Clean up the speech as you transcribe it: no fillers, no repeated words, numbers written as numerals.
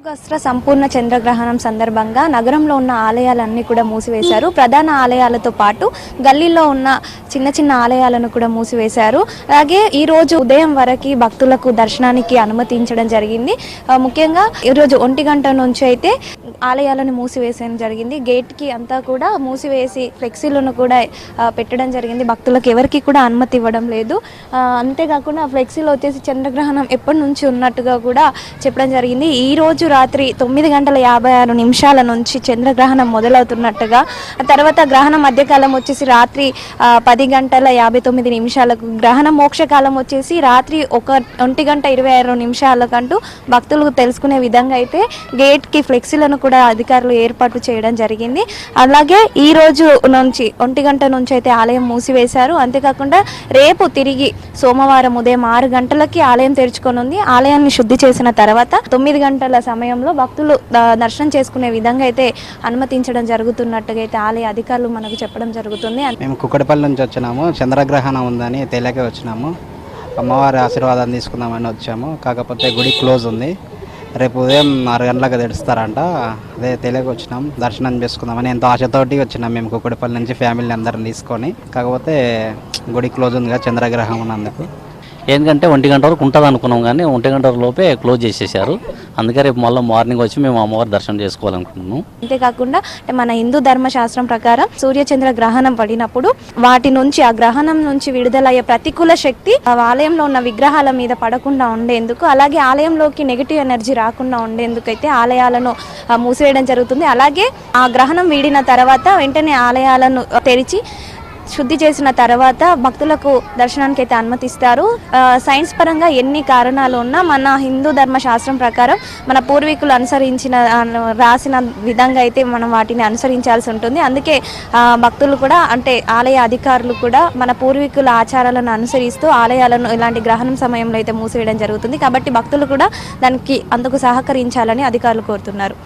గస్త్ర సంపూర్ణ చంద్రగ్రహణం సందర్భంగా నగరంలో ఉన్న ఆలయాలన్నీ కూడా మూసివేశారు. ప్రధాన ఆలయాలతో పాటు గల్లీలో ఉన్న చిన్న చిన్న ఆలయాలను కూడా మూసివేశారు. అలాగే ఈ రోజు ఉదయం వరకు భక్తులకు దర్శనానికి అనుమతించడం జరిగింది. ముఖ్యంగా ఈరోజు 1 గంట నుంచి అయితే ఆలయాలను మూసివేయడం జరిగింది. గేట్కి అంతా కూడా మూసివేసి ఫ్లెక్సీలను కూడా పెట్టడం జరిగింది. భక్తులకు ఎవరికి కూడా అనుమతి ఇవ్వడం లేదు. అంతేకాకుండా ఫ్లెక్సీలో వచ్చేసి చంద్రగ్రహణం ఎప్పటి నుంచి ఉన్నట్టుగా కూడా చెప్పడం జరిగింది. ఈ రోజు రాత్రి 9:56 నుంచి చంద్రగ్రహణం మొదలవుతున్నట్టుగా, తర్వాత గ్రహణ మధ్యకాలం వచ్చేసి రాత్రి 10:59 గ్రహణ మోక్షకాలం వచ్చేసి రాత్రి 1:26 భక్తులు తెలుసుకునే విధంగా అయితే గేట్కి ఫ్లెక్సీలను కూడా అధికారులు ఏర్పాటు చేయడం జరిగింది. అలాగే ఈ రోజు నుంచి 1 గంట నుంచి అయితే ఆలయం మూసివేశారు. అంతేకాకుండా రేపు తిరిగి సోమవారం ఉదయం 6 గంటలకి ఆలయం తెరుచుకోనుంది. ఆలయాన్ని శుద్ధి చేసిన తర్వాత 9 గంటల సమయంలో భక్తులు దర్శనం చేసుకునే విధంగా అయితే అనుమతించడం జరుగుతున్నట్టుగా అయితే ఆలయ అధికారులు మనకు చెప్పడం జరుగుతుంది. మేము కుక్కడపల్లి నుంచి వచ్చినాము. చంద్రగ్రహణం ఉందని తెలియక వచ్చినాము. అమ్మవారి ఆశీర్వాదాన్ని తీసుకుందామని వచ్చాము. కాకపోతే గుడి క్లోజ్ ఉంది. రేపు ఉదయం 6 గంటలకు తెరుస్తారంట. అదే తెలియక వచ్చినాం, దర్శనం చేసుకుందామని ఎంతో ఆశతోటి వచ్చినాం మేము కుక్కడపల్లి నుంచి ఫ్యామిలీ అందరిని తీసుకొని. కాకపోతే గుడి క్లోజ్ ఉంది కదా చంద్రగ్రహణం ఉన్నందుకు. ఎందుకంటే 1 గంట వరకు ఉంటుంది అనుకున్నాం, కానీ 1 గంట లోపే క్లోజ్ చేసేసారు. అందుకే రేపు మళ్ళీ మార్నింగ్ వచ్చి మేము అమ్మవారి దర్శనం చేసుకోవాలనుకుంటున్నాం. అంతేకాకుండా మన హిందూ ధర్మశాస్త్రం ప్రకారం సూర్యచంద్ర గ్రహణం పడినప్పుడు వాటి నుంచి, ఆ గ్రహణం నుంచి విడుదలయ్యే ప్రతికూల శక్తి ఆలయంలో ఉన్న విగ్రహాల మీద పడకుండా ఉండేందుకు, అలాగే ఆలయంలోకి నెగిటివ్ ఎనర్జీ రాకుండా ఉండేందుకు అయితే ఆలయాలను మూసివేయడం జరుగుతుంది. అలాగే ఆ గ్రహణం వీడిన తర్వాత వెంటనే ఆలయాలను తెరిచి శుద్ధి చేసిన తర్వాత భక్తులకు దర్శనానికి అయితే అనుమతిస్తారు. సైన్స్ పరంగా ఎన్ని కారణాలు ఉన్నా మన హిందూ ధర్మశాస్త్రం ప్రకారం మన పూర్వీకులు రాసిన విధంగా అయితే మనం వాటిని అనుసరించాల్సి ఉంటుంది. అందుకే భక్తులు కూడా, అంటే ఆలయ అధికారులు కూడా మన పూర్వీకుల ఆచారాలను అనుసరిస్తూ ఆలయాలను ఇలాంటి గ్రహణం సమయంలో అయితే మూసివేయడం జరుగుతుంది. కాబట్టి భక్తులు కూడా దానికి అందుకు సహకరించాలని అధికారులు కోరుతున్నారు.